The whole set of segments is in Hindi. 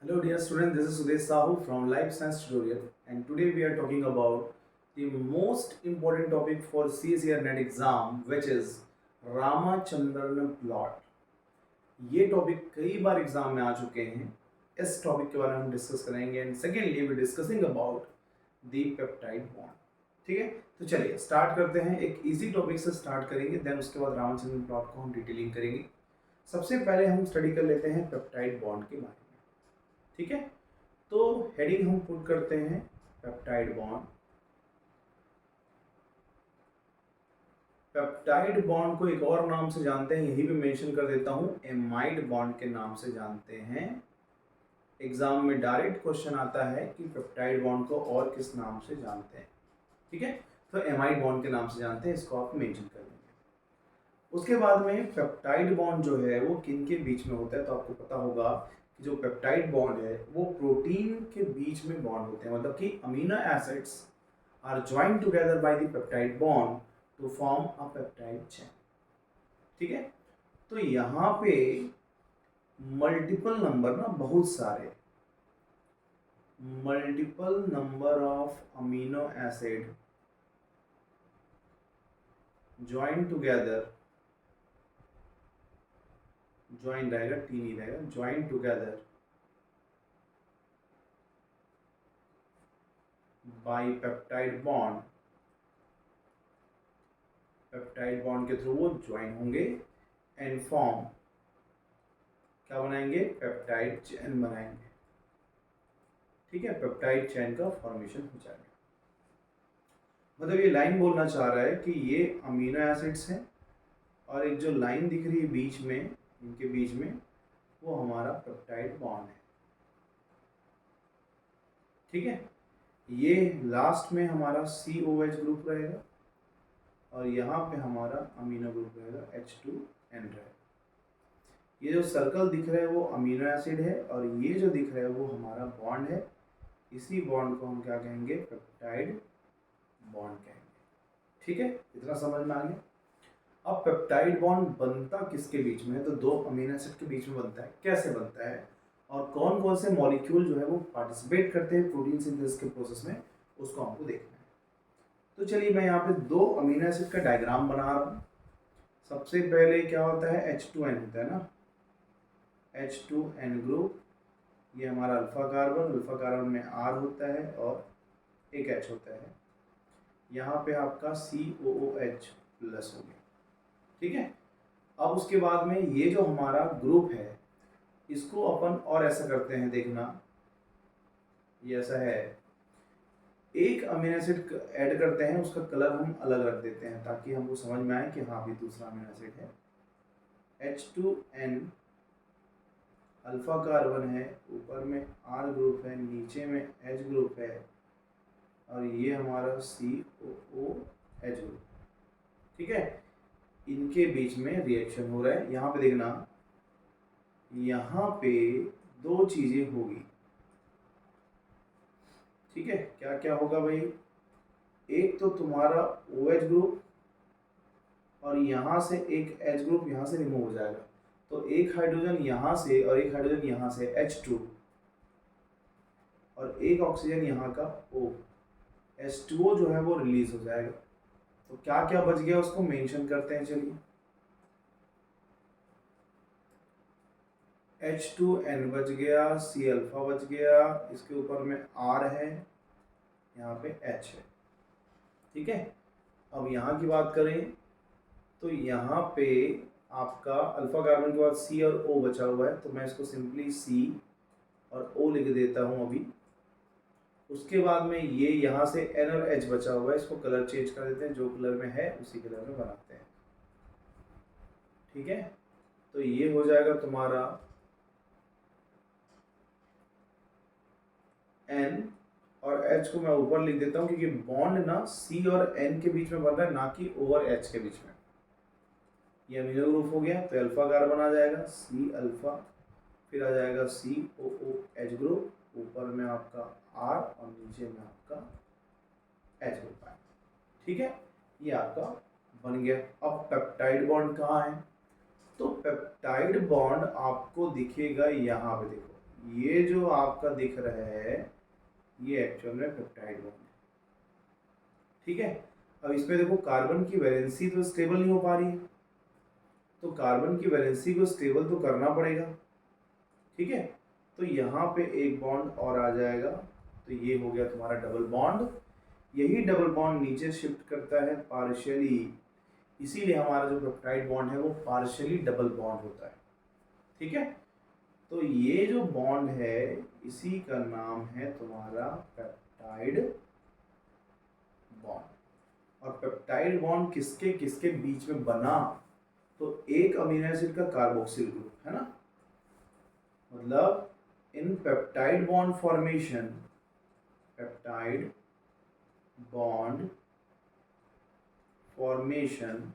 Hello dear students, this is Sudesh Sahu from Life Science Tutorial and today we are talking about the most important topic for CSER NET exam which is Ramachandran plot. ये टॉपिक कई बार एग्जाम में आ चुके हैं। इस टॉपिक के बारे में हम डिस्कस करेंगे and secondly we discussing about the peptide bond. ठीक है, तो चलिए स्टार्ट करते हैं। एक इजी टॉपिक से स्टार्ट करेंगे, देन उसके बाद रामाचंद्रन प्लॉट को हम डिटेलिंग करेंगे। सबसे पहले हम स्टडी कर लेते हैं पेप्टाइड बॉन्ड के बारे में। ठीक है, तो हेडिंग हम पुट करते हैं पेप्टाइड बॉन्ड। पेप्टाइड बॉन्ड को एक और नाम से जानते हैं, यही भी मेंशन कर देता हूं, एमाइड बॉन्ड के नाम से जानते हैं। एग्जाम में डायरेक्ट क्वेश्चन आता है कि पेप्टाइड बॉन्ड को और किस नाम से जानते हैं। ठीक है, तो एमाइड बॉन्ड के नाम से जानते हैं, इसको आप मेंशन कर देंगे। उसके बाद में पेप्टाइड बॉन्ड जो है वो किन के बीच में होता है, तो आपको पता होगा कि जो पेप्टाइड बॉन्ड है वो प्रोटीन के बीच में बॉन्ड होते हैं, मतलब कि amino acids are joined together by the peptide bond to form a peptide chain. ठीक है, तो यहाँ पे मल्टीपल नंबर ना, बहुत सारे multiple number of amino acid joined together, join रहेगा, टी नहीं रहेगा, join together by peptide bond. Peptide bond के थ्रू वो ज्वाइन होंगे एंड फॉर्म क्या बनाएंगे, पेप्टाइड चेन बनाएंगे। ठीक है, पेप्टाइड चेन का फॉर्मेशन हो जाएगा। मतलब ये लाइन बोलना चाह रहा है कि ये अमीनो एसिड्स हैं और एक जो लाइन दिख रही है बीच में, इनके बीच में, वो हमारा पेप्टाइड बॉन्ड है। ठीक है, ये लास्ट में हमारा COH ग्रुप रहेगा और यहाँ पे हमारा अमीनो ग्रुप रहेगा H2N रहेगा। ये जो सर्कल दिख रहा है वो अमीनो एसिड है और ये जो दिख रहा है वो हमारा बॉन्ड है। इसी बॉन्ड को हम क्या कहेंगे, पेप्टाइड बॉन्ड कहेंगे। ठीक है, इतना समझ में आ गया। अब पेप्टाइड बॉन्ड बनता किसके बीच में है, तो दो अमीनो एसिड के बीच में बनता है। कैसे बनता है और कौन कौन से मॉलिक्यूल जो है वो पार्टिसिपेट करते हैं प्रोटीन सिंथेसिस के प्रोसेस में, उसको हमको देखना है। तो चलिए मैं यहाँ पे दो अमीनो एसिड का डायग्राम बना रहा हूँ। सबसे पहले क्या होता है, H2N होता है ना, H2N ग्रुप, ये हमारा अल्फा कार्बन में R होता है और एक H होता है। यहाँ पे आपका COOH प्लस हो गया। ठीक है, अब उसके बाद में ये जो हमारा ग्रुप है इसको अपन और ऐसा करते हैं, देखना ये ऐसा है, एक अमीनो एसिड ऐड करते हैं, उसका कलर हम अलग रख देते हैं ताकि हमको समझ में आए कि हाँ भी दूसरा अमीनो एसिड है। H2N अल्फा कार्बन है, ऊपर में R ग्रुप है, नीचे में H ग्रुप है और ये हमारा COOH ग्रुप। ठीक है, इनके बीच में रिएक्शन हो रहा है। यहाँ पे देखना, यहाँ पे दो चीजें होगी। ठीक है, क्या क्या होगा भाई, एक तो तुम्हारा OH ग्रुप और यहाँ से एक H ग्रुप यहाँ से रिमूव हो जाएगा, तो एक हाइड्रोजन यहाँ से और एक हाइड्रोजन यहाँ से H2 और एक ऑक्सीजन यहाँ का O, H2O जो है वो रिलीज हो जाएगा। तो क्या क्या बच गया उसको मेंशन करते हैं। चलिए, H2N बच गया, C अल्फा बच गया, इसके ऊपर में R है, यहाँ पे H है। ठीक है, अब यहाँ की बात करें तो यहाँ पे आपका अल्फा कार्बन के बाद C और O बचा हुआ है, तो मैं इसको सिंपली C और O लिख देता हूँ अभी। उसके बाद में ये यहाँ से N और H बचा हुआ है, इसको कलर चेंज कर देते हैं, जो कलर में है उसी कलर में बनाते हैं। ठीक है, तो ये हो जाएगा तुम्हारा N और H को मैं ऊपर लिख देता हूँ क्योंकि बॉन्ड ना C और N के बीच में बन रहा है, ना कि O और H के बीच में। ये अमीनो ग्रुप हो गया, तो अल्फा कार्बन आ जाएगा C अल्फा, फिर आ जाएगा COOH ग्रुप, ऊपर में आपका R और नीचे में आपका H ग्रुप आएगा। ठीक है, ये आपका बन गया। अब पेप्टाइड बॉन्ड कहाँ है, तो पेप्टाइड बॉन्ड आपको दिखेगा यहाँ पे, देखो ये जो आपका दिख रहा है ये एक्चुअल में पेप्टाइड बॉन्ड है। ठीक है, अब इसमें देखो कार्बन की वैलेंसी तो स्टेबल नहीं हो पा रही है, तो कार्बन की वैलेंसी को स्टेबल तो करना पड़ेगा। ठीक है, तो यहाँ पे एक बॉन्ड और आ जाएगा, तो ये हो गया तुम्हारा डबल बॉन्ड। यही डबल बॉन्ड नीचे शिफ्ट करता है पार्शियली, इसीलिए हमारा जो पेप्टाइड बॉन्ड है वो पार्शियली डबल बॉन्ड होता है। ठीक है, तो ये जो बॉन्ड है इसी का नाम है तुम्हारा पेप्टाइड बॉन्ड। और पेप्टाइड बॉन्ड किसके किसके बीच में बना, तो एक अमीनो एसिड का कार्बोक्सिल ग्रुप है ना, मतलब in peptide bond formation, peptide bond formation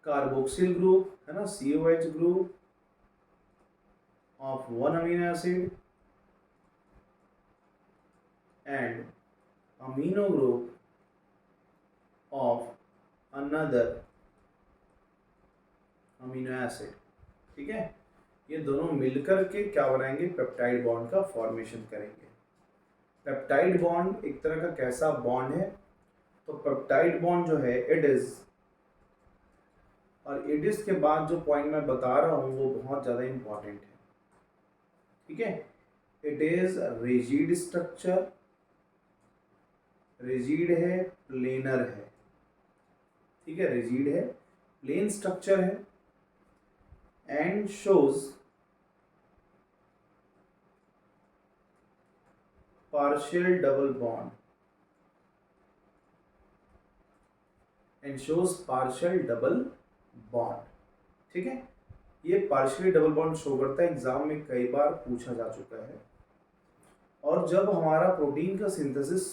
carboxyl group है ना, COH group of one amino acid and amino group of another amino acid. ठीक है, ये दोनों मिलकर के क्या बनाएंगे, पेप्टाइड बॉन्ड का फॉर्मेशन करेंगे। पेप्टाइड बॉन्ड एक तरह का कैसा बॉन्ड है, तो पेप्टाइड बॉन्ड जो है इट इज, और इट इज के बाद जो पॉइंट मैं बता रहा हूं वो बहुत ज्यादा इंपॉर्टेंट है। ठीक है, it is rigid structure, rigid है, प्लेनर है। ठीक है, रिजिड है, प्लेन स्ट्रक्चर है, and shows partial double bond and shows partial double bond। ठीक है, ये पार्शियली डबल बॉन्ड शो करता है, एग्जाम में कई बार पूछा जा चुका है। और जब हमारा प्रोटीन का सिंथेसिस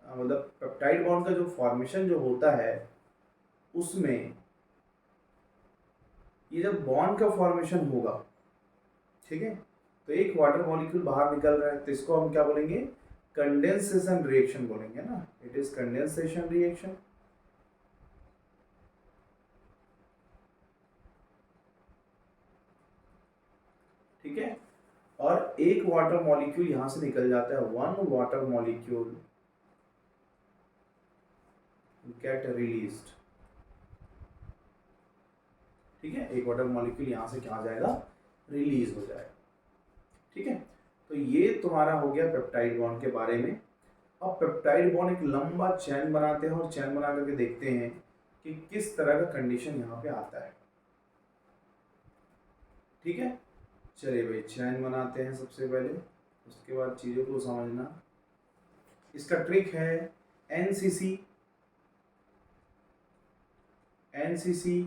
मतलब पेप्टाइड बॉन्ड का जो फॉर्मेशन जो होता है उसमें ये जब बॉन्ड का फॉर्मेशन होगा, ठीक है, तो एक वाटर मॉलिक्यूल बाहर निकल रहा है, तो इसको हम क्या बोलेंगे, कंडेंसेशन रिएक्शन बोलेंगे ना, इट इज कंडेंसेशन रिएक्शन। ठीक है, और एक वाटर मॉलिक्यूल यहां से निकल जाता है, one water molecule gate released. ठीक है, एक वाटर मॉलिक्यूल यहां से क्या जाएगा, रिलीज हो जाएगा। ठीक है, तो ये तुम्हारा हो गया पेप्टाइड बॉन्ड के बारे में। अब पेप्टाइड बॉन्ड एक लंबा चैन बनाते हैं और चैन बना करके देखते हैं कि किस तरह का कंडीशन यहाँ पे आता है। ठीक है, चलिए भाई चैन बनाते हैं सबसे पहले, उसके बाद चीज़ों को समझना। इसका ट्रिक है एनसीसी, एनसीसी,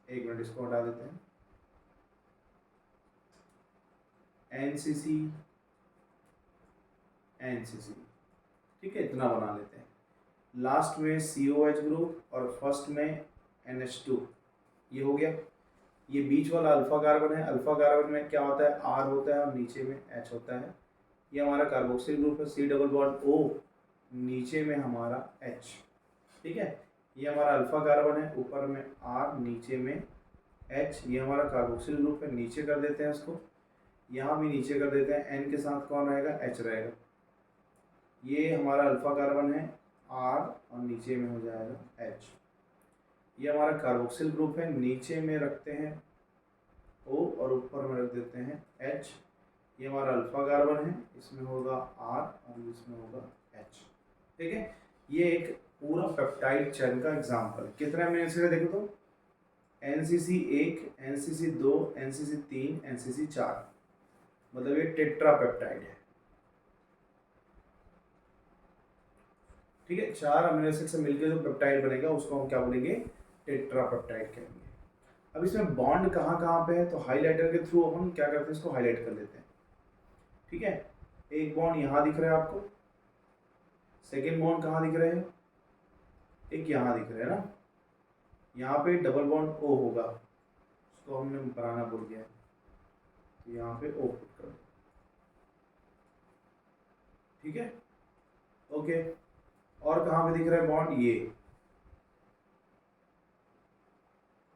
एक मिनट इसको हटा देते हैं, एनसीसी, एनसीसी। ठीक है, इतना बना लेते हैं, लास्ट में COH ग्रुप और फर्स्ट में NH2, ये हो गया। ये बीच वाला अल्फा कार्बन है, अल्फा कार्बन में क्या होता है, R होता है और नीचे में H होता है। ये हमारा कार्बोक्सिल ग्रुप है, C डबल बॉन्ड O, नीचे में हमारा H। ठीक है, ये हमारा अल्फा कार्बन है, ऊपर में R, नीचे में H। ये हमारा कार्बोक्सिल ग्रुप है, नीचे कर देते हैं इसको, यहाँ भी नीचे कर देते हैं, N के साथ कौन रहेगा, H रहेगा। ये हमारा अल्फा कार्बन है, R, और नीचे में हो जाएगा H। ये हमारा कार्बोक्सिल ग्रुप है, नीचे में रखते हैं O और ऊपर में रख देते हैं H। ये हमारा अल्फा कार्बन है, इसमें होगा R और इसमें होगा H। ठीक है, ये एक पूरा पेप्टाइड चेन का एग्जाम्पल। कितने अमीनो एसिड है देखो तो, NCC 1, NCC 2, NCC 3, NCC 4, मतलब ये टेट्रा पेप्टाइड है। ठीक है, 4 अमीनो एसिड से मिलकर जो पेप्टाइड बनेगा उसको हम क्या बोलेंगे, टेट्रा पेप्टाइड कहेंगे। अब इसमें बॉन्ड कहाँ कहाँ पे है, तो हाइलाइटर के थ्रू हम क्या करते हैं, इसको हाईलाइट कर देते हैं। ठीक है, एक बॉन्ड यहाँ दिख रहा है आपको, सेकेंड बॉन्ड कहाँ दिख रहे हैं, एक यहाँ दिख रहा है ना, यहाँ पे डबल बॉन्ड O होगा, उसको हमने बनाना भूल गया है, तो यहाँ पे O पुट कर दो। ठीक है, ओके, और कहाँ पे दिख रहा है बॉन्ड,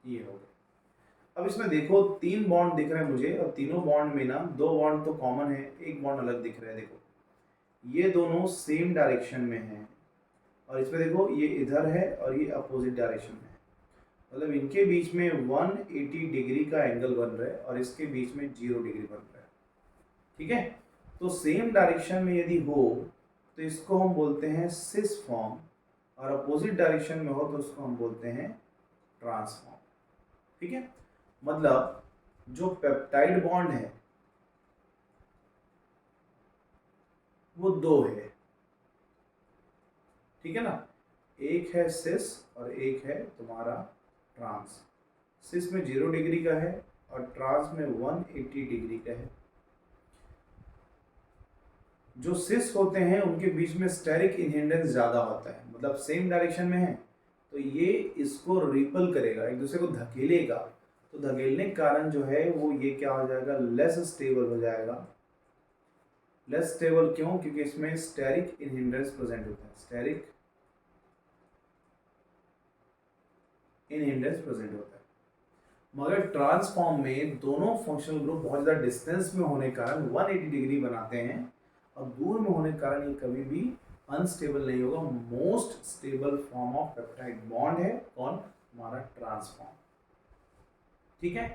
ये हो गया। अब इसमें देखो 3 बॉन्ड दिख रहे हैं मुझे, और तीनों बॉन्ड में ना 2 बॉन्ड तो कॉमन है, एक बॉन्ड अलग दिख रहा है। देखो ये दोनों सेम डायरेक्शन में हैं, और इसमें देखो ये इधर है और ये अपोजिट डायरेक्शन में है, मतलब इनके बीच में 180 डिग्री का एंगल बन रहा है और इसके बीच में 0 डिग्री बन रहा है। ठीक है, तो सेम डायरेक्शन में यदि हो तो इसको हम बोलते हैं सिस फॉर्म, और अपोजिट डायरेक्शन में हो तो उसको हम बोलते हैं ट्रांसफॉर्म। ठीक है, मतलब जो पेप्टाइड बॉन्ड है वो 2 है। ठीक है ना, एक है सिस और एक है तुम्हारा ट्रांस। सिस में 0 डिग्री का है और ट्रांस में 180 डिग्री का है। जो सिस होते हैं उनके बीच में स्टेरिक इनहिंडेंस ज़्यादा होता है, मतलब सेम डायरेक्शन में है तो ये इसको रिपल करेगा, एक दूसरे को धकेलेगा, तो धकेलने के कारण जो है वो ये क्या हो जाएगा, लेस स्टेबल हो जाएगा। लेस स्टेबल क्यों? क्योंकि इसमें स्टेरिक इनहिंडेंस प्रेजेंट होता है, स्टेरिक इनहिंडेंस प्रेजेंट होता है। मगर ट्रांसफॉर्म में दोनों फंक्शनल ग्रुप बहुत ज़्यादा डिस्टेंस में होने के कारण 180 डिग्री बनाते हैं, और दूर में होने के कारण ये कभी भी अनस्टेबल नहीं होगा। Most stable form of peptide bond है कौन? हमारा ट्रांसफॉर्म। ठीक है,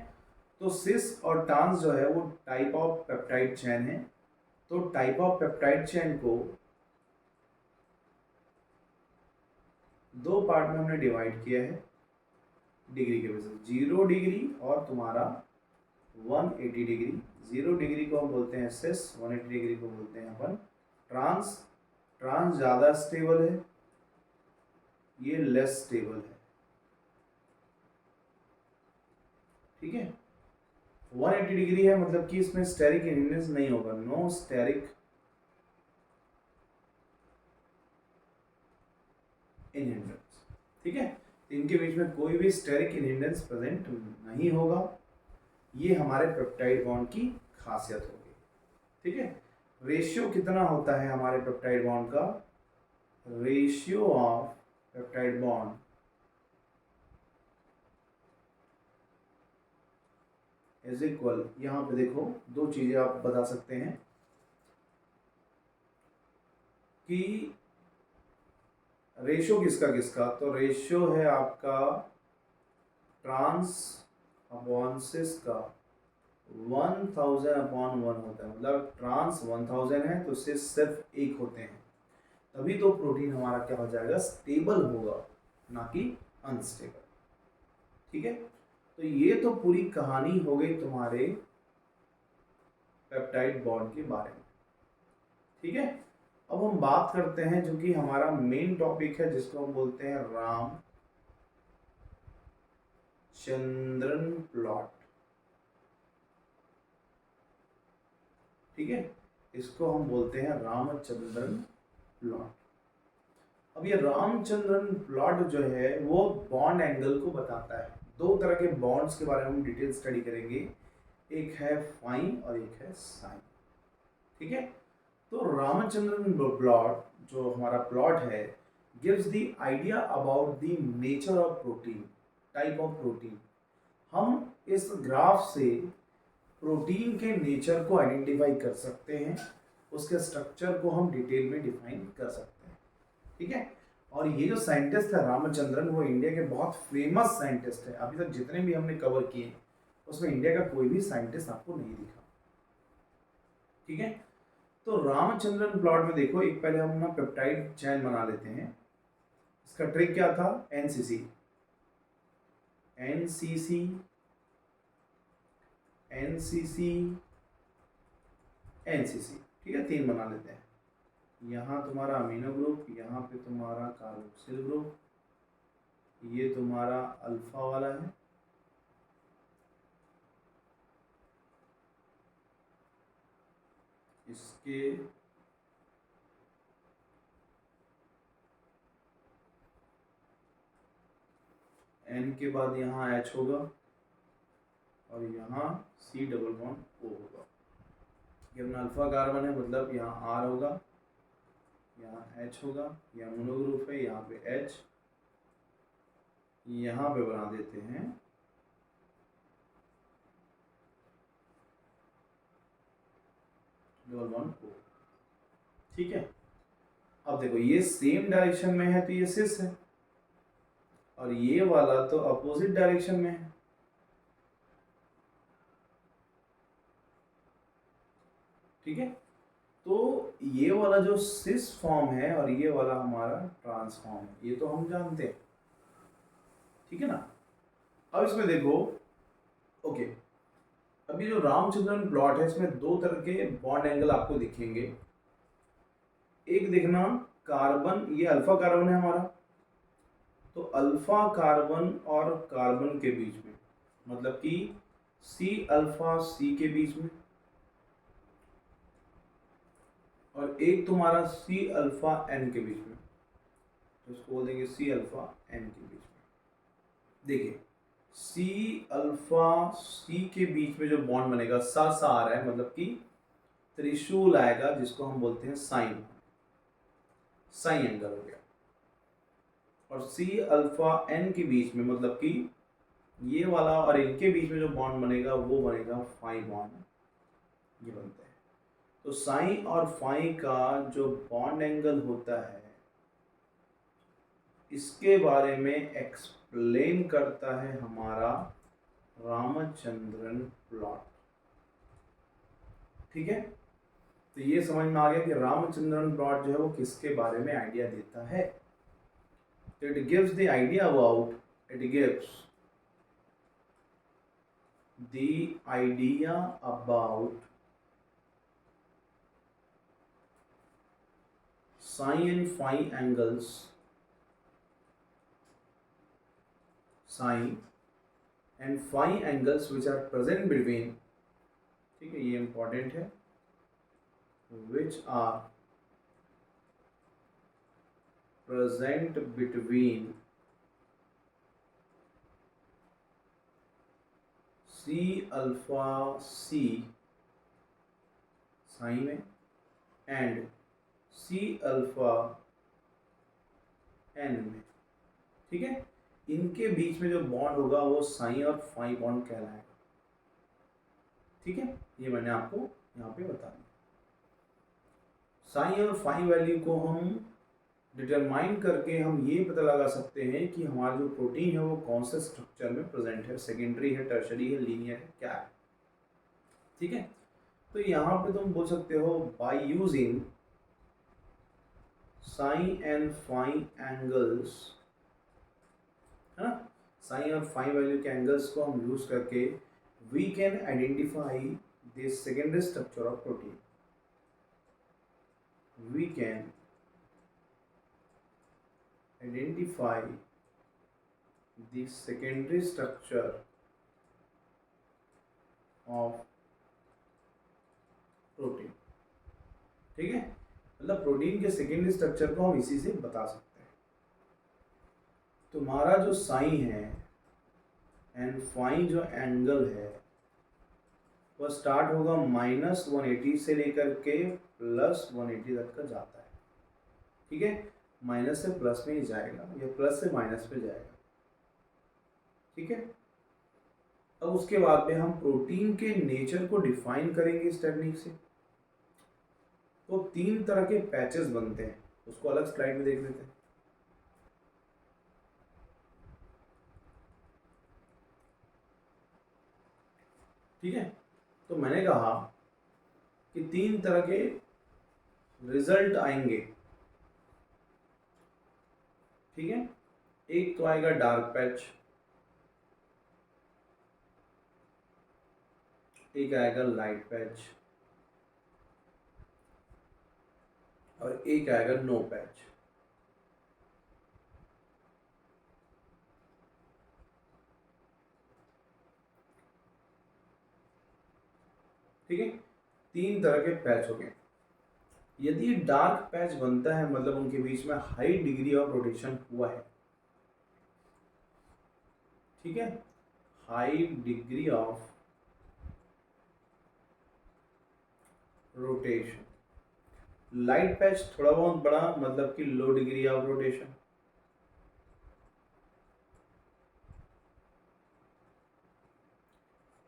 तो सिस और ट्रांस जो है वो टाइप ऑफ पेप्टाइड चेन है। तो टाइप ऑफ पेप्टाइड चेन को 2 पार्ट में हमने डिवाइड किया है डिग्री के बेसिस, 0 डिग्री और तुम्हारा 180 डिग्री। 0 डिग्री को हम बोलते हैं सिस, 180 डिग्री को बोलते हैं अपन ट्रांस। ट्रांस ज़्यादा स्टेबल है, ये लेस स्टेबल है। ठीक है, 180 डिग्री है मतलब कि इसमें स्टेरिक इनहिंडेंस नहीं होगा, नो स्टेरिक इनहिंडेंस। ठीक है, इनके बीच में कोई भी स्टेरिक इनहिंडेंस प्रेजेंट नहीं होगा। ये हमारे पेप्टाइड बॉन्ड की खासियत होगी। ठीक है, रेशियो कितना होता है हमारे पेप्टाइड बॉन्ड का? Ratio of peptide bond is equal, यहाँ पे देखो 2 चीजें आप बता सकते हैं कि रेशियो किसका किसका, तो रेशियो है आपका ट्रांस अपॉन सिस का 1000/1 होता है, मतलब ट्रांस 1000 है तो सिस सिर्फ 1 होते हैं, तभी तो प्रोटीन हमारा क्या हो जाएगा, स्टेबल होगा, ना कि अनस्टेबल। ठीक है, तो ये तो पूरी कहानी हो गई तुम्हारे पेप्टाइड बॉन्ड के बारे में। ठीक है, अब हम बात करते हैं जो कि हमारा मेन टॉपिक है, जिसको हम बोलते हैं रामचंद्रन प्लॉट। ठीक है, इसको हम बोलते हैं रामचंद्रन प्लॉट। अब ये रामचंद्रन प्लॉट जो है वो बॉन्ड एंगल को बताता है। 2 तरह के बॉन्ड्स के बारे में हम डिटेल स्टडी करेंगे, एक है फाइन और एक है साइन। ठीक है, तो रामचंद्रन प्लॉट जो हमारा प्लॉट है gives the idea about the nature of protein, type of protein. हम इस ग्राफ से प्रोटीन के नेचर को आइडेंटिफाई कर सकते हैं, उसके स्ट्रक्चर को हम डिटेल में डिफाइन कर सकते हैं। ठीक है, और ये जो साइंटिस्ट है रामचंद्रन, वो इंडिया के बहुत फेमस साइंटिस्ट है। अभी तक जितने भी हमने कवर किए उसमें इंडिया का कोई भी साइंटिस्ट आपको नहीं दिखा। ठीक है, तो रामचंद्रन प्लॉट में देखो, एक पहले हम ना पेप्टाइड चेन बना लेते हैं। इसका ट्रिक क्या था? NCC, NCC, NCC, NCC. ठीक है, 3 बना लेते हैं। यहाँ तुम्हारा अमीनो ग्रुप, यहाँ पे तुम्हारा कार्बोक्सिल ग्रुप, ये तुम्हारा अल्फा वाला है, इसके एन के बाद यहाँ H होगा और यहाँ C डबल बॉन्ड O होगा। ये अपना अल्फा कार्बन है, मतलब यहाँ R होगा, यहाँ H होगा, यह अमीनो ग्रुप है, यहाँ पे H, यहाँ पे बना देते हैं डबल 1 O। ठीक है, अब देखो ये सेम डायरेक्शन में है तो ये सिस है, और ये वाला तो अपोजिट डायरेक्शन में है। ठीक है, तो ये वाला जो सिस फॉर्म है और ये वाला हमारा ट्रांसफॉर्म है, ये तो हम जानते हैं। ठीक है ना, अब इसमें देखो, ओके, अभी जो रामचंद्रन प्लॉट है इसमें दो तरह के बॉन्ड एंगल आपको दिखेंगे। एक देखना, कार्बन, ये अल्फा कार्बन है हमारा, तो अल्फा कार्बन और कार्बन के बीच में, मतलब कि सी अल्फा सी के बीच में, और एक तुम्हारा सी अल्फा एन के बीच में, तो इसको बोल देंगे सी अल्फा एन के बीच में। देखिए सी अल्फा सी के बीच में जो बॉन्ड बनेगा, सा सा आ रहा है, मतलब कि त्रिशूल आएगा, जिसको हम बोलते हैं साइन, साइन एंगल हो गया। और सी अल्फा एन के बीच में, मतलब कि ये वाला और इनके बीच में जो बॉन्ड बनेगा वो बनेगा फाई बॉन्ड, ये बनता है। तो साइन और फाई का जो बॉन्ड एंगल होता है, इसके बारे में एक्सप्लेन करता है हमारा रामचंद्रन प्लॉट। ठीक है, तो ये समझ में आ गया कि रामचंद्रन प्लॉट जो है वो किसके बारे में आइडिया देता है। तो it gives the idea about, it gives the idea about psi and phi angles, psi and phi angles which are present between, ठीक है ये इंपॉर्टेंट है, which are present between C alpha C sine में एंड C अल्फा N में। ठीक है, इनके बीच में जो बॉन्ड होगा वो साइन और फाई बॉन्ड कहलाएगा। ठीक है, ये मैंने आपको यहाँ पे बता दिया। साइन और फाई वैल्यू को हम डिटरमाइन करके हम ये पता लगा सकते हैं कि हमारा जो प्रोटीन है वो कौन से स्ट्रक्चर में प्रेजेंट है, सेकेंडरी है, टर्शरी है, लीनियर है, क्या है। ठीक है, तो यहाँ पे तुम बोल सकते हो by using psi and phi angles, है ना, साइन और फाई वैल्यू के एंगल्स को हम यूज करके we can identify the secondary structure of protein. We can identify the secondary structure of protein। ठीक है, मतलब प्रोटीन के सेकेंडरी स्ट्रक्चर को हम इसी से बता सकते हैं। तुम्हारा जो साइन है एंड फाई जो एंगल है वह स्टार्ट होगा -180 से लेकर के +180 तक का जाता है। ठीक है, माइनस से प्लस में ही जाएगा या प्लस से माइनस पे जाएगा। ठीक है, अब उसके बाद में हम प्रोटीन के नेचर को डिफाइन करेंगे इस टेक्निक से। तो 3 तरह के पैचेस बनते हैं, उसको अलग स्लाइड में देख लेते हैं। ठीक है, तो मैंने कहा कि 3 तरह के रिजल्ट आएंगे। ठीक है, एक तो आएगा डार्क पैच, एक आएगा लाइट पैच, और एक आएगा नो पैच। ठीक है, 3 तरह के पैच हो गए। यदि डार्क पैच बनता है मतलब उनके बीच में हाई डिग्री ऑफ रोटेशन हुआ है। ठीक है, high degree of rotation. Light patch थोड़ा बहुत बड़ा, मतलब कि लो डिग्री ऑफ रोटेशन।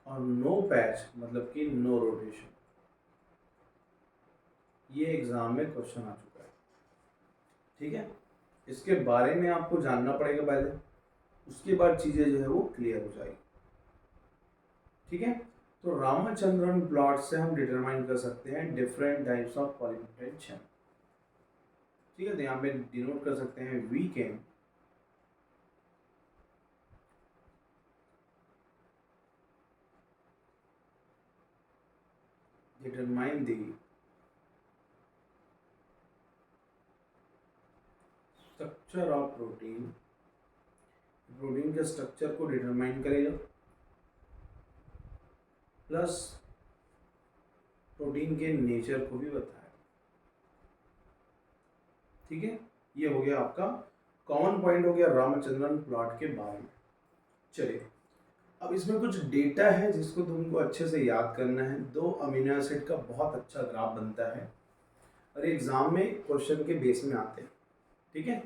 और नो पैच मतलब कि नो रोटेशन। ये एग्जाम में क्वेश्चन आ चुका है, ठीक है। इसके बारे में आपको जानना पड़ेगा पहले, उसके बाद चीजें जो है वो क्लियर हो जाएगी, ठीक है। तो रामचंद्रन प्लॉट से हम डिटरमाइन कर सकते हैं different types of polypeptide chain, ठीक है। तो यहाँ पे डिनोट कर सकते हैं we can determine the structure of protein, protein के स्ट्रक्चर को डिटरमाइन करेगा, प्लस प्रोटीन के नेचर को भी बताया, ठीक है। ये हो गया आपका कॉमन पॉइंट, हो गया रामचंद्रन प्लॉट के बारे में। चलिए अब इसमें कुछ डेटा है जिसको तुमको अच्छे से याद करना है। 2 अमीनो एसिड का बहुत अच्छा ग्राफ बनता है और एग्जाम में क्वेश्चन के बेस में आते हैं, ठीक है।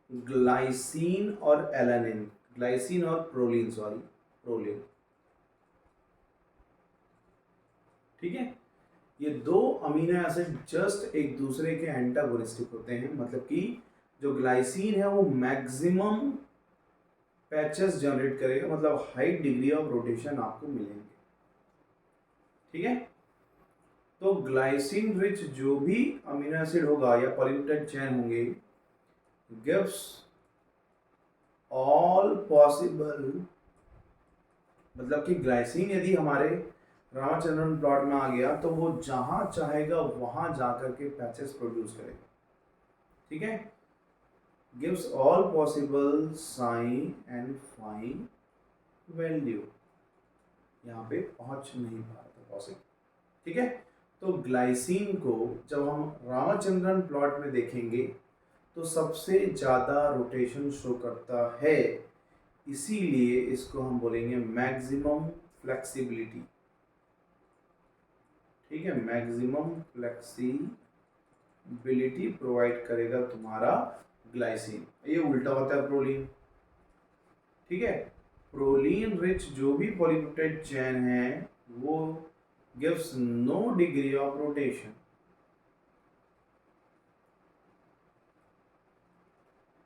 ग्लाइसिन और एलानिन, ग्लाइसिन और प्रोलिन, सॉरी प्रोलिन, ठीक है। ये 2 अमीनो एसिड जस्ट एक दूसरे के एंटागोनिस्टिक होते हैं, मतलब कि जो ग्लाइसिन है वो मैक्सिमम पैचेस जनरेट करेगा, मतलब हाई डिग्री ऑफ रोटेशन आपको मिलेंगे, ठीक है। तो ग्लाइसिन रिच जो भी अमीनो एसिड होगा या पॉलीपेप्टाइड चेन होंगे गिव्स ऑल पॉसिबल, मतलब कि ग्लाइसिन यदि हमारे रामचंद्रन प्लॉट में आ गया तो वो जहां चाहेगा वहां जाकर के पैचेस प्रोड्यूस करेगा, ठीक है। Gives all possible psi and phi value, यहाँ पे पहुंच नहीं पा रहा था पॉसिबल, ठीक है। तो ग्लाइसिन को जब हम रामचंद्रन प्लॉट में देखेंगे तो सबसे ज़्यादा रोटेशन शो करता है, इसीलिए इसको हम बोलेंगे मैक्सिमम फ्लेक्सिबिलिटी, ठीक है। मैक्सिमम फ्लेक्सिबिलिटी प्रोवाइड करेगा तुम्हारा ग्लाइसिन। ये उल्टा होता है प्रोलीन, ठीक है। प्रोलीन रिच जो भी पॉलीपेप्टाइड चेन है वो gives no degree of rotation,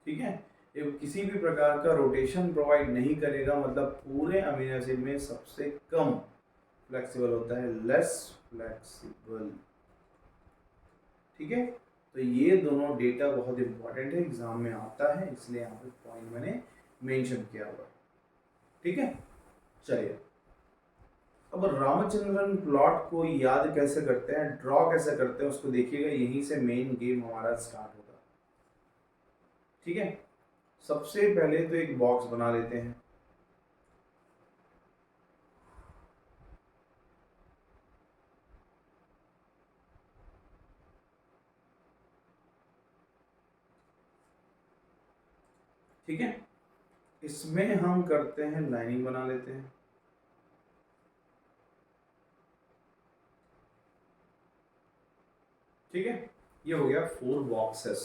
ठीक है। ये किसी भी प्रकार का रोटेशन प्रोवाइड नहीं करेगा, मतलब पूरे अमीनो एसिड में सबसे कम फ्लेक्सिबल होता है, लेस फ्लेक्सिबल, ठीक है। तो ये दोनों डेटा बहुत इंपॉर्टेंट है, एग्जाम में आता है, इसलिए यहाँ पे पॉइंट मैंने मेंशन किया हुआ है, ठीक है। चलिए अब रामचंद्रन प्लॉट को याद कैसे करते हैं, ड्रॉ कैसे करते हैं उसको देखिएगा, यहीं से मेन गेम हमारा स्टार्ट होगा, ठीक है। सबसे पहले तो एक बॉक्स बना लेते हैं, ठीक है। इसमें हम करते हैं लाइनिंग बना लेते हैं, ठीक है। ये हो गया 4 बॉक्सेस।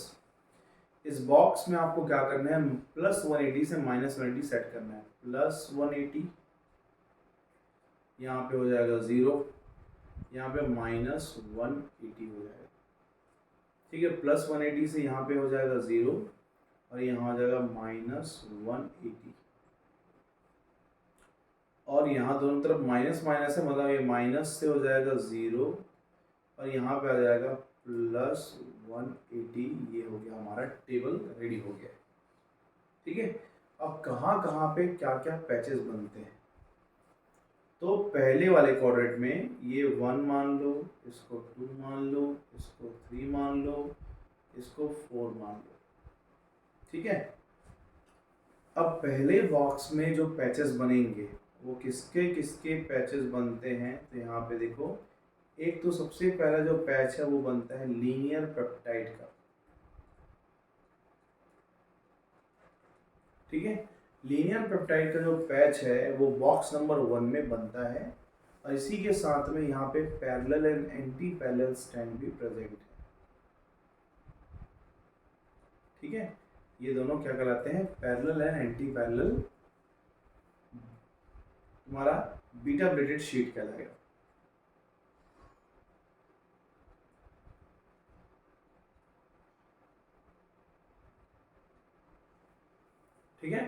इस बॉक्स में आपको क्या करना है, +180 से -180 सेट करना है। +180 यहाँ पे हो जाएगा 0, यहाँ पे -180 हो जाएगा, ठीक है। +180 से यहाँ पे हो जाएगा 0 और यहाँ हो जाएगा -180, और यहाँ दोनों तरफ माइनस माइनस है, मतलब ये माइनस से हो जाएगा 0 और यहाँ पे आ जाएगा +180। ये हो गया हमारा टेबल रेडी हो गया, ठीक है। अब कहाँ कहाँ पे क्या क्या पैचेस बनते हैं, तो पहले वाले क्वाड्रेंट में ये 1 मान लो, इसको 2 मान लो, इसको 3 मान लो, इसको 4 मान लो, ठीक है। अब पहले बॉक्स में जो पैचेस बनेंगे वो किसके किसके पैचेस बनते हैं, तो यहाँ पे देखो, एक तो सबसे पहला जो पैच है वो बनता है लीनियर पेप्टाइड का, ठीक है। लीनियर पेप्टाइड का जो पैच है वो बॉक्स नंबर 1 में बनता है, और इसी के साथ में यहाँ पे parallel and anti parallel strand भी प्रेजेंट है, ठीक है। ये दोनों क्या कहलाते हैं, पैरेलल एंड एंटी पैरेलल, तुम्हारा बीटा प्लेटेड शीट कहलाएगा, ठीक है।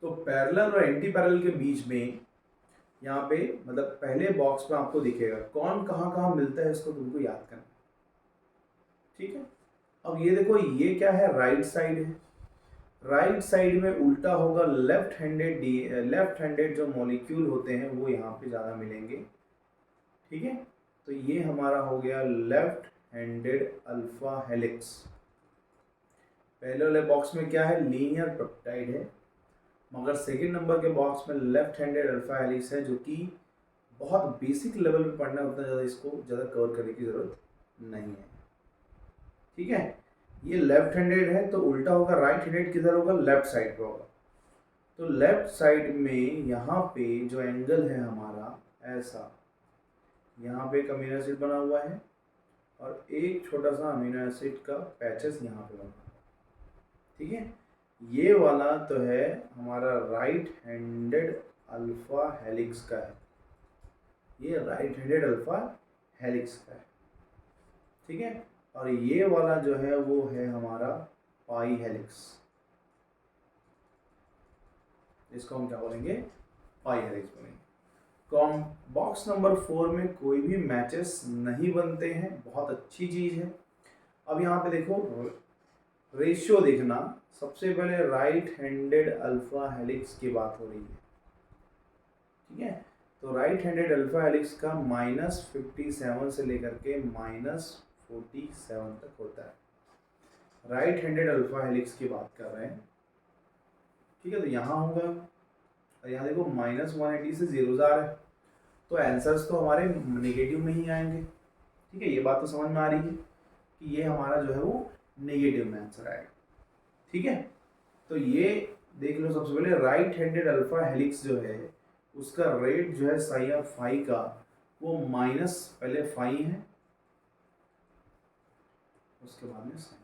तो पैरेलल और एंटी पैरेलल के बीच में यहाँ पे मतलब पहले बॉक्स में आपको दिखेगा कौन कहाँ कहाँ मिलता है, इसको तुमको याद करना। ठीक है। अब ये देखो, ये क्या है, राइट साइड है। राइट साइड में उल्टा होगा लेफ्ट हैंडेड जो मॉलिक्यूल होते हैं वो यहाँ पे ज़्यादा मिलेंगे। ठीक है। तो ये हमारा हो गया लेफ्ट हैंडेड अल्फा हेलिक्स। पहले वाले बॉक्स में क्या है, लीनियर पेप्टाइड है, मगर सेकेंड नंबर के बॉक्स में लेफ्ट हैंडेड अल्फा हेलिक्स है, जो कि बहुत बेसिक लेवल पे पढ़ना, उतना ज़्यादा इसको ज़्यादा कवर करने की ज़रूरत नहीं है। ठीक है। ये लेफ्ट हैंडेड है तो उल्टा होगा, राइट हैंडेड किधर होगा, लेफ्ट साइड पे होगा। तो लेफ्ट साइड में यहाँ पे जो एंगल है हमारा ऐसा, यहाँ पे एक अमीनो एसिड बना हुआ है और एक छोटा सा अमीनो एसिड का पैचेस यहाँ पे बना हुआ है। ठीक है। ये वाला तो है हमारा राइट हैंडेड अल्फा हेलिक्स का है, ये राइट हैंडेड अल्फा हेलिक्स का है। ठीक है। और ये वाला जो है वो है हमारा पाई हेलिक्स, इसको हम क्या बोलेंगे, पाई हेलिक्स बोलेंगे। कॉम बॉक्स नंबर 4 में कोई भी मैचेस नहीं बनते हैं, बहुत अच्छी चीज़ है। अब यहाँ पे देखो रेशियो देखना, सबसे पहले राइट हैंडेड अल्फा हेलिक्स की बात हो रही है। ठीक है। तो राइट हैंडेड अल्फा हेलिक्स का -57 से लेकर के -47 तक होता है। राइट हैंडेड अल्फा हेलिक्स की बात कर रहे हैं। ठीक है। तो यहाँ होगा और यहाँ देखो -180 से 0 आ रहा है, तो आंसर्स तो हमारे नेगेटिव में ही आएंगे। ठीक है। ये बात तो समझ में आ रही है कि ये हमारा जो है वो नेगेटिव में आंसर आएगा। ठीक है। तो ये देख लो, सबसे पहले राइट हैंडेड अल्फा हेलिक्स जो है उसका रेट जो है साई और फाई का, वो माइनस पहले फाई है उसके बाद में साइन।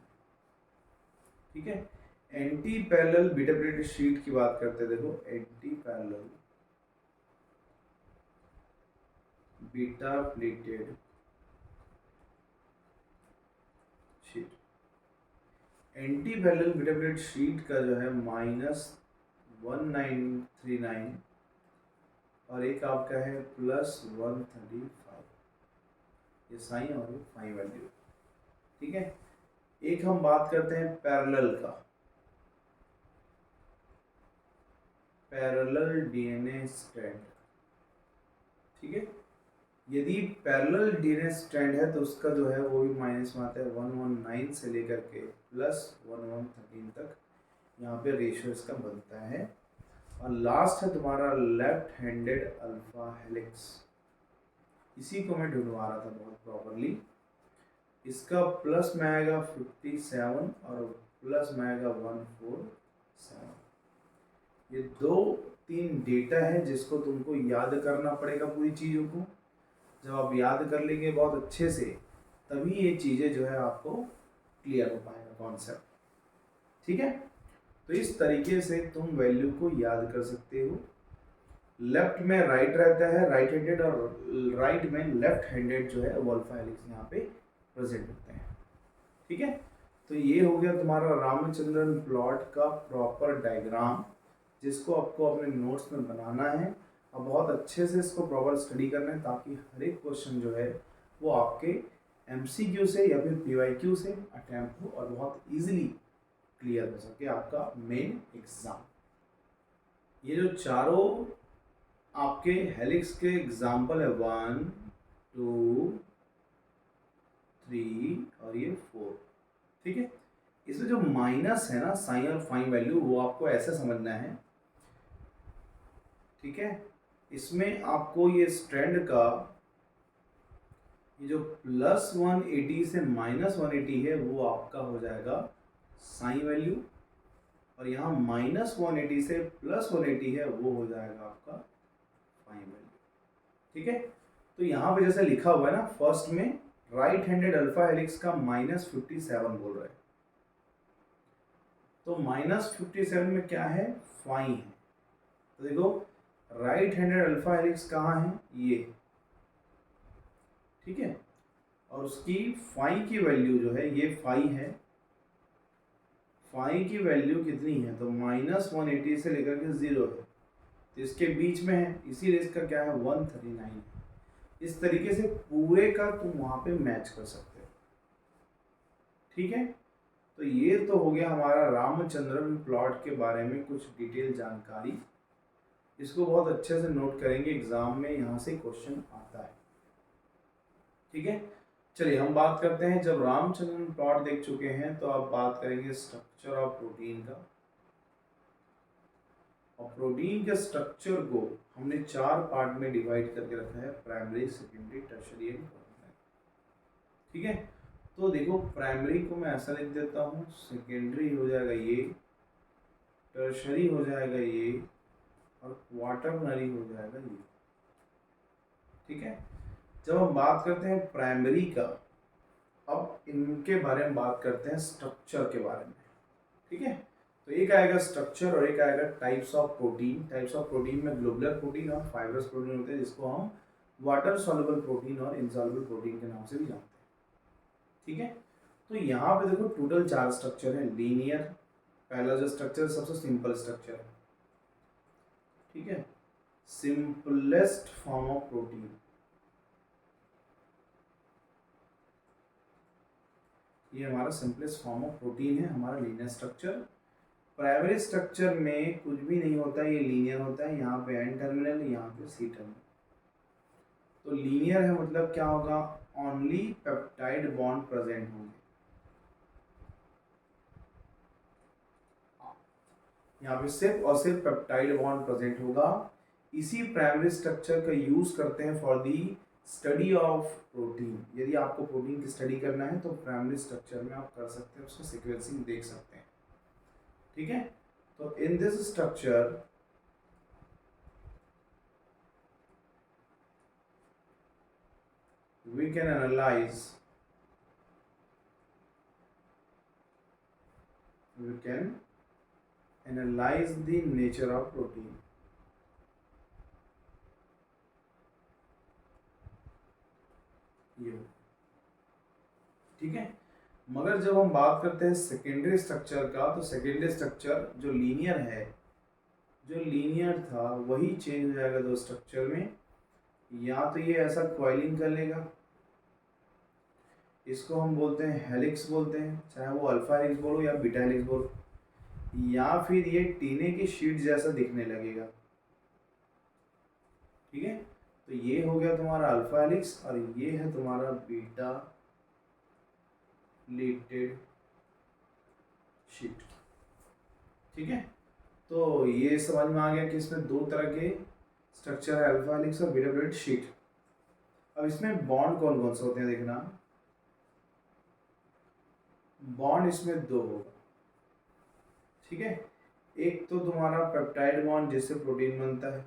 ठीक है। Anti parallel beta pleated sheet की बात करते हैं। देखो anti parallel beta pleated sheet, anti parallel beta pleated sheet का जो है -1939 और एक आपका है +135, ये साइन और ये फाई वैल्यू। ठीक है। एक हम बात करते हैं पैरेलल का, पैरेलल डीएनए स्ट्रैंड। ठीक है। यदि पैरेलल डीएनए स्ट्रैंड है तो उसका जो है वो भी माइनस में आता है, 119 से लेकर के +1113 तक यहाँ पे रेशियो इसका बनता है। और लास्ट है तुम्हारा लेफ्ट हैंडेड अल्फा हेलिक्स, इसी को मैं ढूंढवा रहा था बहुत प्रॉपरली। इसका प्लस में आएगा 57 और प्लस में आएगा 147। ये 2-3 डेटा है जिसको तुमको याद करना पड़ेगा पूरी चीज़ों को। जब आप याद कर लेंगे बहुत अच्छे से, तभी ये चीज़ें जो है आपको क्लियर हो पाएगा कॉन्सेप्ट। ठीक है। तो इस तरीके से तुम वैल्यू को याद कर सकते हो। लेफ्ट में राइट रहता है राइट हैंडेड, और राइट में लेफ्ट हैंडेड जो है अल्फा हेलिक्स यहाँ पे प्रेजेंट होते हैं। ठीक है। तो ये हो गया तुम्हारा रामचंद्रन प्लॉट का प्रॉपर डायग्राम, जिसको आपको अपने नोट्स में बनाना है और बहुत अच्छे से इसको प्रॉपर स्टडी करना है, ताकि हर एक क्वेश्चन जो है वो आपके MCQ से या फिर PYQ से अटैम्प्ट हो और बहुत इजीली क्लियर हो सके आपका मेन एग्जाम। ये जो चारों आपके हेलिक्स के एग्जाम्पल है, 1 2 3 और ये 4। ठीक है। इसमें जो माइनस है ना साइन और फाइन वैल्यू, वो आपको ऐसे समझना है। ठीक है। इसमें आपको ये स्ट्रैंड का ये जो +180 से -180 है वो आपका हो जाएगा साइन वैल्यू, और यहाँ -180 से +180 है वो हो जाएगा आपका फाइन वैल्यू। ठीक है। तो यहाँ पे जैसे लिखा हुआ है ना, फर्स्ट में राइट हैंडेड अल्फा हेलिक्स का -57 बोल रहे हैं, तो -57 में क्या है, फाइन है। तो देखो राइट हैंडेड अल्फा हेलिक्स कहाँ है, ये। ठीक है। और उसकी फाई की वैल्यू जो है, ये फाई है, फाई की वैल्यू कितनी है, तो -180 से लेकर के 0 है, तो इसके बीच में है, इसीलिए इसका क्या है 139 है। इस तरीके से पूरे का तुम वहाँ पे मैच कर सकते हो। ठीक है, तो ये तो हो गया हमारा रामचंद्रन प्लॉट के बारे में कुछ डिटेल जानकारी। इसको बहुत अच्छे से नोट करेंगे, एग्जाम में यहाँ से क्वेश्चन आता है। ठीक है, चलिए हम बात करते हैं, जब रामचंद्रन प्लॉट देख चुके हैं तो अब बात करेंगे स्ट्रक्चर ऑफ प्रोटीन का। और प्रोटीन के स्ट्रक्चर को हमने 4 पार्ट में डिवाइड करके रखा है, primary, secondary, tertiary and terminal. ठीक है, तो देखो प्राइमरी को मैं ऐसा लिख देता हूँ, सेकेंडरी हो जाएगा ये, टर्शरी हो जाएगा ये, और क्वाटरनरी हो जाएगा ये। ठीक है, जब हम बात करते हैं प्राइमरी का, अब इनके बारे में बात करते हैं स्ट्रक्चर के बारे में। ठीक है, तो एक आएगा स्ट्रक्चर और एक आएगा types of protein. Types of protein में ग्लोबुलर प्रोटीन और फाइब्रस प्रोटीन होते हैं, जिसको हम वाटर सॉल्युबल प्रोटीन और इनसॉल्युबल प्रोटीन के नाम से भी जानते हैं। ठीक है, तो यहाँ पे देखो टोटल 4 स्ट्रक्चर है। लीनियर पहला जो स्ट्रक्चर सबसे सिंपल स्ट्रक्चर है। ठीक है, सिंपलेस्ट फॉर्म ऑफ प्रोटीन, ये हमारा सिंपलेस्ट फॉर्म ऑफ प्रोटीन है, हमारा लीनियर स्ट्रक्चर। प्राइमरी स्ट्रक्चर में कुछ भी नहीं होता है, ये लीनियर होता है, यहाँ पे एन टर्मिनल, यहाँ पे सी टर्मिनल। तो लीनियर है मतलब क्या होगा, ओनली पेप्टाइड बॉन्ड प्रेजेंट होंगे। यहाँ पे सिर्फ और सिर्फ पेप्टाइड बॉन्ड प्रेजेंट होगा। इसी प्राइमरी स्ट्रक्चर का यूज करते हैं for the study of protein. यदि आपको प्रोटीन की स्टडी करना है तो प्राइमरी स्ट्रक्चर में आप कर सकते हैं, उसका सीक्वेंसिंग देख सकते हैं। ठीक है, तो in this structure we can analyze the nature of protein। ये ठीक है, मगर जब हम बात करते हैं सेकेंडरी स्ट्रक्चर का, तो सेकेंडरी स्ट्रक्चर जो लीनियर है, जो लीनियर था वही चेंज हो जाएगा दो स्ट्रक्चर में। या तो ये ऐसा क्वाइलिंग कर लेगा, इसको हम बोलते हैं हेलिक्स बोलते हैं, चाहे वो अल्फा हेलिक्स बोलो या बीटा हेलिक्स बोलो, या फिर ये टीने की शीट जैसा दिखने लगेगा। ठीक है, तो ये हो गया तुम्हारा अल्फा हेलिक्स और ये है तुम्हारा बीटा लिटेड शीट। ठीक है, तो ये समझ में आ गया कि इसमें दो तरह के स्ट्रक्चर है, अल्फा हेलिक्स और बीटा लिटेड शीट। अब इसमें बॉन्ड कौन कौन से होते हैं देखना, बॉन्ड इसमें दो होगा। ठीक है, एक तो तुम्हारा पेप्टाइड बॉन्ड जिससे प्रोटीन बनता है,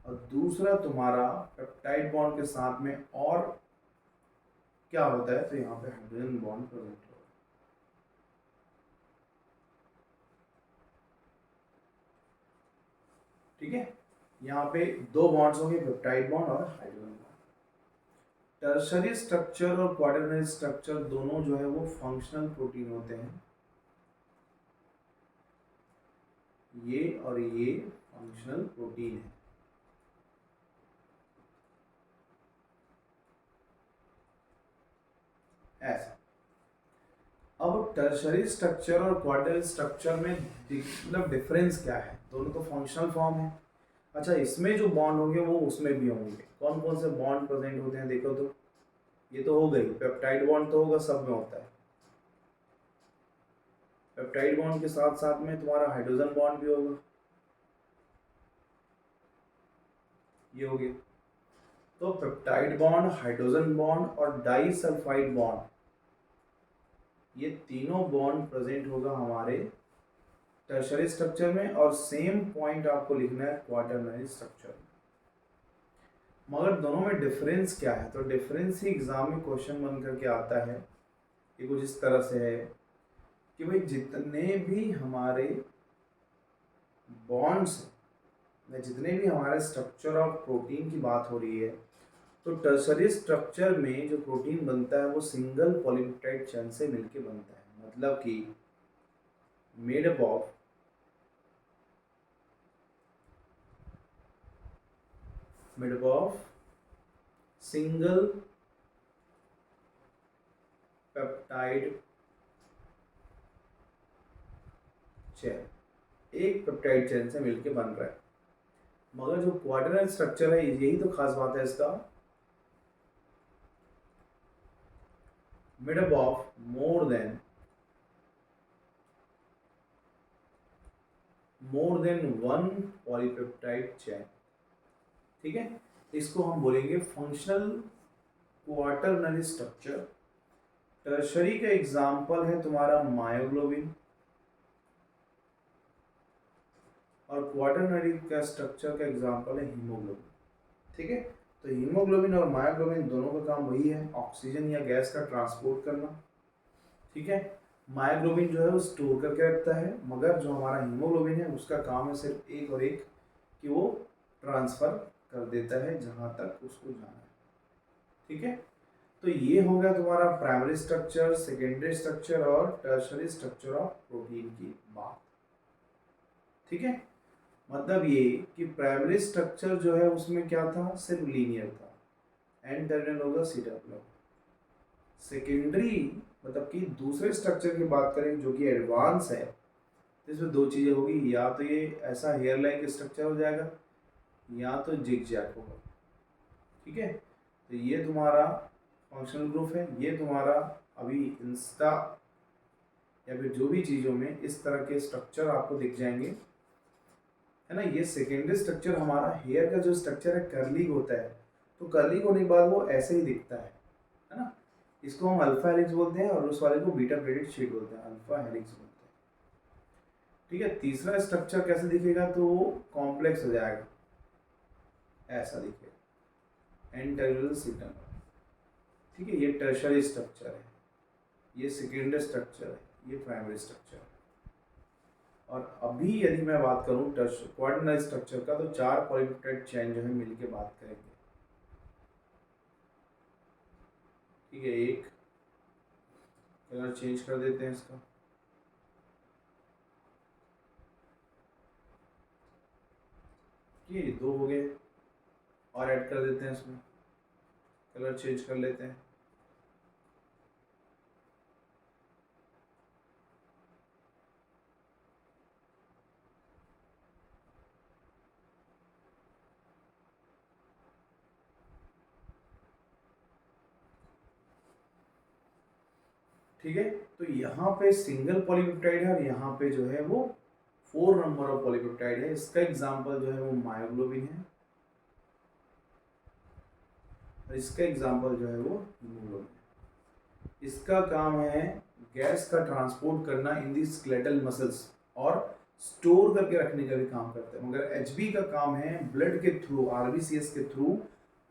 और दूसरा तुम्हारा पेप्टाइड बॉन्ड के साथ में और क्या होता है, तो यहाँ पे हाइड्रोजन बॉन्ड प्रेजेंट होगा। ठीक है, यहाँ पे दो बॉन्ड्स होंगे, पेप्टाइड बॉन्ड और हाइड्रोजन बॉन्ड। टर्शरी स्ट्रक्चर और क्वाटरनरी स्ट्रक्चर दोनों जो है वो फंक्शनल प्रोटीन होते हैं। ये और ये फंक्शनल प्रोटीन है। ऐसा, अब टर्शरी स्ट्रक्चर और क्वाटरनरी स्ट्रक्चर में मतलब डिफरेंस क्या है, दोनों तो फंक्शनल फॉर्म है। अच्छा, इसमें जो बॉन्ड होंगे वो उसमें भी होंगे। कौन कौन से बॉन्ड प्रेजेंट होते हैं देखो, तो ये तो हो गई, पेप्टाइड बॉन्ड तो होगा, सब में होता है। पेप्टाइड बॉन्ड के साथ साथ में तुम्हारा हाइड्रोजन बॉन्ड भी होगा, ये हो गया। तो पेप्टाइड बॉन्ड, हाइड्रोजन बॉन्ड और डाइसल्फाइड बॉन्ड, ये तीनों बॉन्ड प्रेजेंट होगा हमारे टर्शरी स्ट्रक्चर में, और सेम पॉइंट आपको लिखना है क्वाटरनरी स्ट्रक्चर में। मगर दोनों में डिफरेंस क्या है, तो डिफरेंस ही एग्जाम में क्वेश्चन बन करके आता है। ये कुछ इस तरह से है कि भाई जितने भी हमारे बॉन्ड्स, जितने भी हमारे स्ट्रक्चर ऑफ प्रोटीन की बात हो रही है, तो टर्शरी स्ट्रक्चर में जो प्रोटीन बनता है वो सिंगल पॉलीपेप्टाइड चेन से मिलके बनता है। मतलब कि made up of single peptide chain, एक पेप्टाइड चेन से मिलके बन रहा है। मगर जो क्वाड्रिनल स्ट्रक्चर है, यही तो खास बात है इसका, made up of more than one polypeptide chain. ठीक है, इसको हम बोलेंगे फंक्शनल क्वाटरनरी स्ट्रक्चर। टर्शरी का एग्जाम्पल है तुम्हारा मायोग्लोबिन, और क्वाटरनरी का स्ट्रक्चर का एग्जाम्पल है हीमोग्लोबिन। ठीक है, तो हीमोग्लोबिन और मायोग्लोबिन दोनों का काम वही है, ऑक्सीजन या गैस का ट्रांसपोर्ट करना। ठीक है, मायोग्लोबिन जो है वो स्टोर करके रखता है, मगर जो हमारा हीमोग्लोबिन है उसका काम है सिर्फ एक और एक कि वो ट्रांसफर कर देता है जहां तक उसको जाना है। ठीक है, तो ये हो गया तुम्हारा प्राइमरी स्ट्रक्चर, सेकेंडरी स्ट्रक्चर और टर्शरी स्ट्रक्चर ऑफ प्रोटीन की बात। ठीक है, मतलब ये कि प्राइमरी स्ट्रक्चर जो है उसमें क्या था, सिर्फ लीनियर था, एंड टर्मिनल होगा सी डब्ल्यू। सेकेंडरी मतलब कि दूसरे स्ट्रक्चर की बात करें जो कि एडवांस है, तो इसमें दो चीज़ें होगी, या तो ये ऐसा हेयर लाइक स्ट्रक्चर हो जाएगा या तो जिग जैग होगा। ठीक है, तो ये तुम्हारा फंक्शनल ग्रुप है, ये तुम्हारा अभी इंस्टा या फिर जो भी चीज़ों में इस तरह के स्ट्रक्चर आपको दिख जाएंगे, है ना। ये सेकेंडरी स्ट्रक्चर हमारा हेयर का जो स्ट्रक्चर है कर्लिंग होता है, तो कर्लिंग होने के बाद वो ऐसे ही दिखता है ना। इसको हम अल्फा हेलिक्स बोलते हैं और उस वाले को बीटा प्लेटेड शीट बोलते हैं, अल्फा हेलिक्स बोलते हैं। ठीक है, तीसरा स्ट्रक्चर कैसे दिखेगा, तो वो कॉम्प्लेक्स हो जाएगा, ऐसा दिखेगा, एंटरवल सीटम। ठीक है, ये टर्शरी स्ट्रक्चर है, ये सेकेंडरी स्ट्रक्चर है, ये प्राइमरी स्ट्रक्चर है। और अभी यदि मैं बात करूं क्वाड्रिनरी स्ट्रक्चर का, तो चार पॉलीपेप्टाइड चेन जो है मिलके बात करेंगे। ठीक है, एक कलर चेंज कर देते हैं इसका, ये दो हो गए, और ऐड कर देते हैं इसमें, कलर चेंज कर लेते हैं। ठीक है, तो यहाँ पे सिंगल पॉलीपेप्टाइड है और यहाँ पे जो है वो 4 नंबर ऑफ पॉलीपेप्टाइड है। इसका एग्जांपल जो है वो मायोग्लोबिन है, और इसका एग्जांपल जो है वो हीमोग्लोबिन है। इसका काम है गैस का ट्रांसपोर्ट करना इन दी स्केलेटल मसल्स, और स्टोर करके रखने का भी काम करता है। मगर एचबी का काम है ब्लड के थ्रू, आरबीसीएस के थ्रू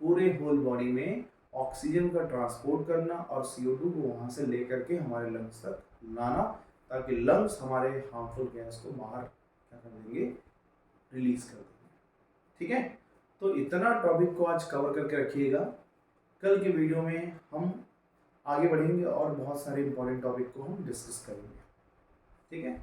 पूरे होल बॉडी में ऑक्सीजन का ट्रांसपोर्ट करना और CO2 को वहाँ से लेकर के हमारे लंग्स तक लाना, ताकि लंग्स हमारे हार्मफुल गैस को बाहर क्या कर देंगे, रिलीज कर देंगे। ठीक है, तो इतना टॉपिक को आज कवर करके रखिएगा। कल के वीडियो में हम आगे बढ़ेंगे और बहुत सारे इंपॉर्टेंट टॉपिक को हम डिस्कस करेंगे। ठीक है।